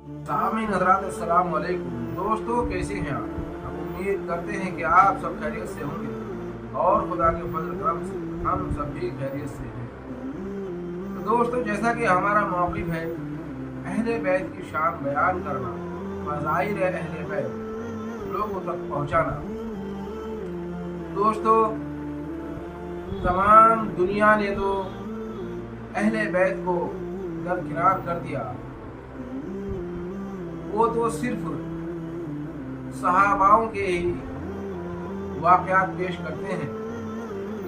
सामीन हज़रात अस्सलाम वालेकुम। दोस्तों कैसे हैं आप? हम उम्मीद करते हैं कि आप सब खैरियत से होंगे और खुदा के फजल करम से हम सब भी खैरियत से हैं। तो दोस्तों, जैसा कि हमारा मौक़िफ़ है अहले बैत की शान बयान करना, फ़ज़ाइल अहले बैत लोगों तक पहुँचाना। दोस्तों, तमाम दुनिया ने तो अहले बैत को दरकिनार कर दिया। वो तो सिर्फ सहाबाओं के ही वाक़यात पेश करते हैं,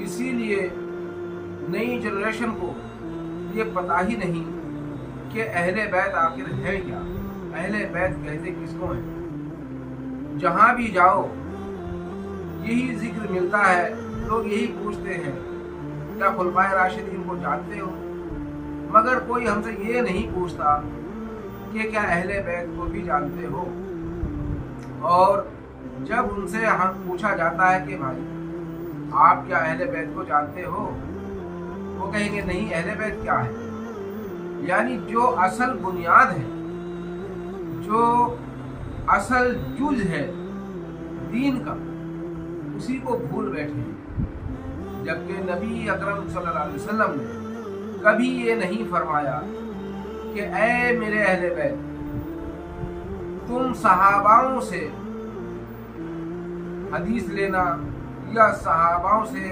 इसीलिए नई जनरेशन को ये पता ही नहीं कि अहले बैत आखिर है क्या, अहले बैत कहते किसको हैं। जहाँ भी जाओ यही जिक्र मिलता है, लोग यही पूछते हैं क्या खुलफाए राशिदीन को जानते हो, मगर कोई हमसे ये नहीं पूछता कि क्या अहले बैत को भी जानते हो। और जब उनसे हम पूछा जाता है कि भाई आप क्या अहले बैत को जानते हो, वो कहेंगे नहीं, अहले बैत क्या है। यानी जो असल बुनियाद है, जो असल जुज है दीन का, उसी को भूल बैठे हैं। जबकि नबी अकरम सल्लल्लाहु अलैहि वसल्लम ने कभी ये नहीं फरमाया कि ऐ मेरे अहले बैत, तुम सहाबाओं से हदीस लेना या सहाबाओं से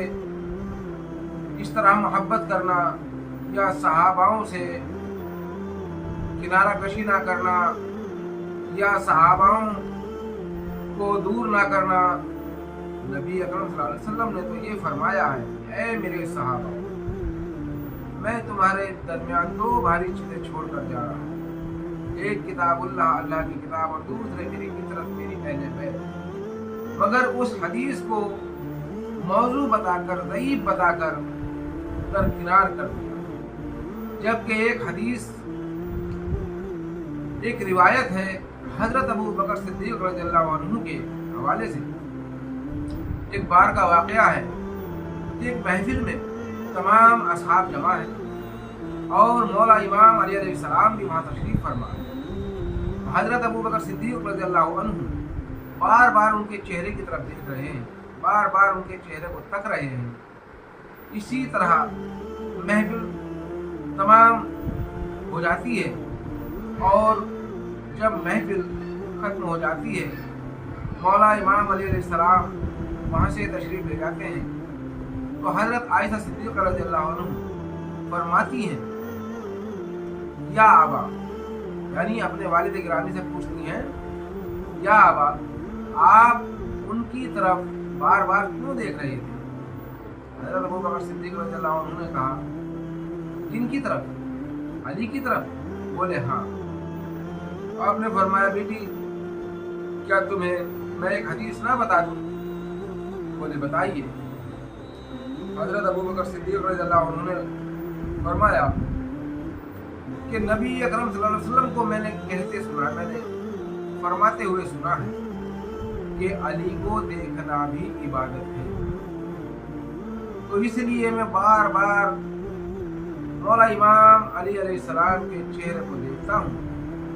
इस तरह मोहब्बत करना या सहाबाओं से किनारा कशी ना करना या सहाबाओं को दूर ना करना। नबी अकरम सल्लल्लाहु अलैहि वसल्लम ने तो ये फरमाया है, ऐ मेरे सहाबा, मैं तुम्हारे दरमियान दो भारी चीज़ें छोड़ कर जा रहा हूँ, एक किताबुल्लाह, अल्लाह की किताब, और दूसरे मेरी फितरत, मेरी अहले बैत। मगर उस हदीस को मौजू बताकर, ज़ईफ़ बताकर दरकिनार कर दिया। जबकि एक हदीस, एक रिवायत है हज़रत अबू बकर सिद्दीक़ रज़ियल्लाहु अन्हु के हवाले से। एक बार का वाक़या है, एक महफिल में तमाम असहाब जमा हैं और मौला इमाम अली अलैहिस्सलाम भी वहाँ तशरीफ़ फरमा है। हज़रत अबू बकर सिद्दीक़ रज़ियल्लाहु अन्हु बार बार उनके चेहरे की तरफ देख रहे हैं, बार बार उनके चेहरे को तक रहे हैं। इसी तरह महफिल तमाम हो जाती है और जब महफिल ख़त्म हो जाती है, मौला इमाम अली अलैहिस्सलाम वहाँ से तशरीफ़ ले जाते हैं। तो हज़रत आयशा सिद्दीक़ा रज़ियल्लाहु अन्हा फरमाती हैं, या आबा, यानी अपने वालिद गिरामी से पूछती हैं, या आबा, आप उनकी तरफ बार बार क्यों देख रहे थे? हज़रत अबू बकर सिद्दीक़ रज़ियल्लाहु अन्हु ने कहा, किनकी तरफ? अली की तरफ? बोले हाँ। आपने फरमाया, बेटी क्या तुम्हें मैं एक हदीस ना बता दूँ? बोले बताइए। हज़रत अबू बकर सिद्दीक़ रज़ियल्लाहु अन्हु ने फरमाया कि नबी अकरम सल्लल्लाहु अलैहि वसल्लम को मैंने कहते सुना, मैंने फरमाते हुए सुना है कि अली को देखना भी इबादत है। तो इसलिए मैं बार बार मौला इमाम अली अलैहिस्सलाम के चेहरे को देखता हूँ,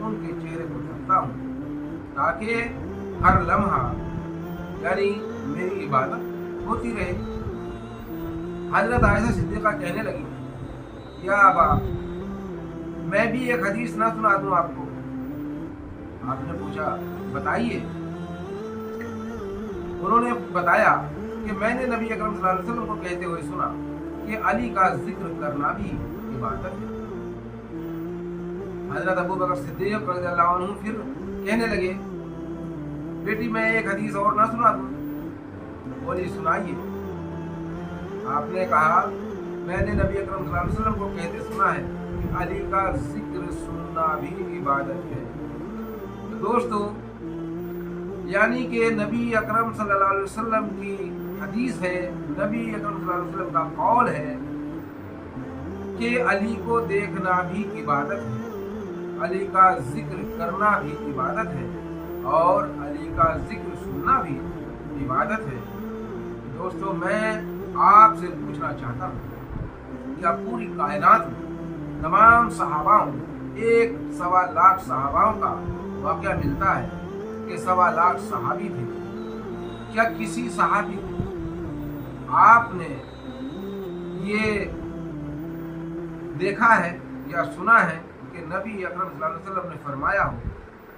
उनके चेहरे को देखता हूँ, ताकि हर लम्हा यानी मेरी इबादत होती रहे। हज़रत आयशा सिद्दीक़ा कहने लगी, या अबा, मैं भी एक हदीस ना सुना दूँ आपको? आपने पूछा, बताइए। उन्होंने बताया कि मैंने नबी अकरम सल्लल्लाहु अलैहि वसल्लम को कहते हुए सुना कि अली का जिक्र करना भी इबादत है। हज़रत अबू बकर सिद्दीक़ रज़ियल्लाहु अन्हु फिर कहने लगे, बेटी मैं एक हदीस और ना सुना दूँ? बोली सुनाइए। आपने कहा, मैंने नबी अकरम सल्लल्लाहु अलैहि वसल्लम को कहते सुना है कि अली का जिक्र सुनना भी इबादत है। तो दोस्तों, यानी कि नबी अकरम सल्लल्लाहु अलैहि वसल्लम की हदीस है, नबी अकरम सल्लल्लाहु अलैहि वसल्लम का कौल है कि अली को देखना भी इबादत है, अली का जिक्र करना भी इबादत है और अली का जिक्र सुनना भी इबादत है। दोस्तों, मैं आपसे पूछना चाहता हूँ, क्या पूरी कायनात में तमाम सहाबाओं 1.25 लाख सहाबाओं का वाक़या मिलता है कि 1.25 लाख सहाबी थे। क्या किसी सहाबी को आपने ये देखा है या सुना है कि नबी अकरम सल्लल्लाहु अलैहि वसल्लम ने फरमाया हो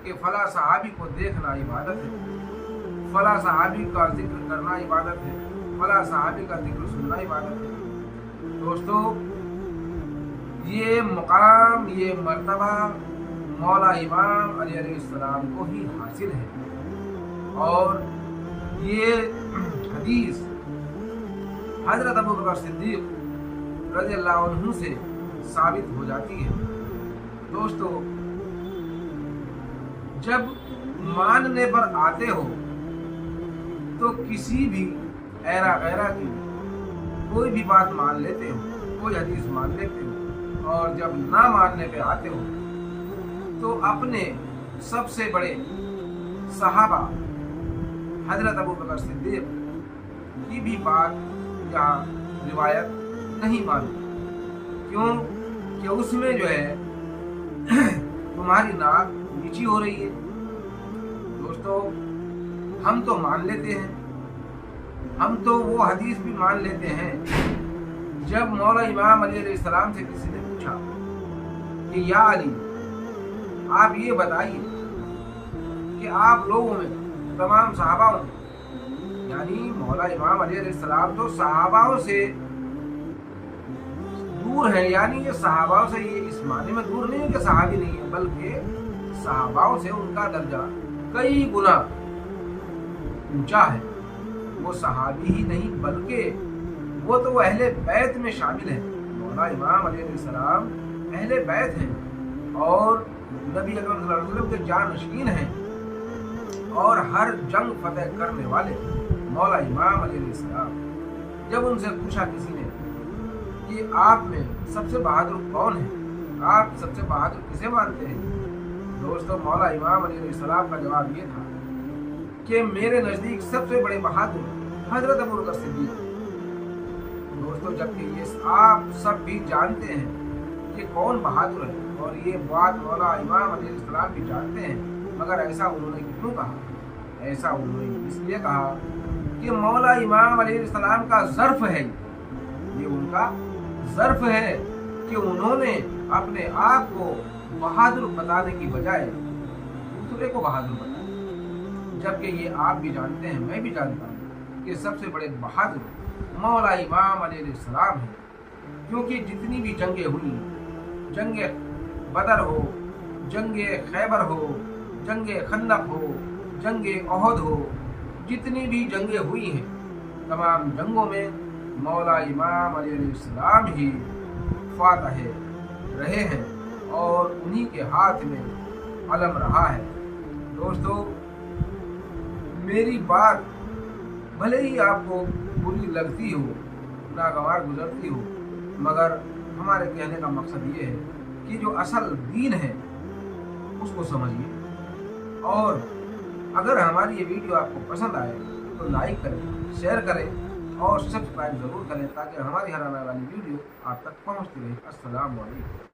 कि फला सहाबी को देखना इबादत है, फला सहाबी का जिक्र करना इबादत है, फला सहाबी का जिक्र सुनना इबादत है? दोस्तों, ये मुकाम, ये मर्तबा मौला इमाम अली अलैहिस्सलाम को ही हासिल है। और ये हदीस हज़रत अबू बकर सिद्दीक़ रज़ियल्लाहु अन्हु से साबित हो जाती है। दोस्तों, जब मानने पर आते हो तो किसी भी ऐरा गैरा की कोई भी बात मान लेते हो, कोई हदीस मान लेते हो, और जब ना मानने पे आते हो तो अपने सबसे बड़े सहाबा हज़रत अबू बकर सिद्दीक़ की भी बात या रिवायत नहीं मानो। क्यों? कि उसमें जो है तुम्हारी नाक नीची हो रही है। दोस्तों, हम तो मान लेते हैं, हम तो वो हदीस भी मान लेते हैं जब मौला इमाम अली अलैहिस्सलाम से किसी ने पूछा कि या अली, आप ये बताइए कि आप लोगों में, तमाम सहाबाओं में, यानी मौला इमाम अली अलैहिस्सलाम तो सहाबाओं से दूर है, यानी ये सहाबाओं से, ये इस माने में दूर नहीं है कि सहाबी नहीं है, बल्कि सहाबाओं से उनका दर्जा कई गुना ऊंचा है। वो सहाबी ही नहीं बल्कि वो तो अहले बैत में शामिल है। मौला इमाम अली अलैहिस्सलाम अहले बैत हैं और नबी अकरम सल्लल्लाहु अलैहि वसल्लम के जानशीन हैं और हर जंग फतेह करने वाले मौला इमाम अली अलैहिस्सलाम। जब उनसे पूछा किसी ने कि आप में सबसे बहादुर कौन है, आप सबसे बहादुर किसे मानते हैं? दोस्तों, मौला इमाम अली अलैहिस्सलाम का जवाब ये था कि मेरे नज़दीक सबसे बड़े बहादुर हज़रत अबू बकर सिद्दीक़। दोस्तों, जबकि ये आप सब भी जानते हैं कि कौन बहादुर है और ये बात मौला इमाम अली अलैहिस्सलाम भी जानते हैं, मगर ऐसा उन्होंने क्यों कहा? ऐसा उन्होंने इसलिए कहा कि मौला इमाम अली अलैहिस्सलाम का ज़र्फ़ है, ये उनका ज़र्फ़ है कि उन्होंने अपने आप को बहादुर बताने की बजाय दूसरे को बहादुर बताया। जबकि ये आप भी जानते हैं, मैं भी जानता हूँ कि सबसे बड़े बहादुर मौला इमाम अली अलैहिस्सलाम हैं। क्योंकि जितनी भी जंगें हुई, जंगे बदर हो, जंगे खैबर हो, जंगे खंदक हो, जंगे ओहद हो, जितनी भी जंगें हुई हैं, तमाम जंगों में मौला इमाम अली अलैहिस्सलाम ही फातह रहे हैं और उन्हीं के हाथ में अलम रहा है। दोस्तों, मेरी बात भले ही आपको बुरी लगती हो, नागवार गुजरती हो, मगर हमारे कहने का मकसद ये है कि जो असल दीन है उसको समझिए। और अगर हमारी ये वीडियो आपको पसंद आए तो लाइक करें, शेयर करें और सब्सक्राइब ज़रूर करें ताकि हमारी हर आने वाली वीडियो आप तक पहुँचती रहे। अस्सलाम वालेकुम।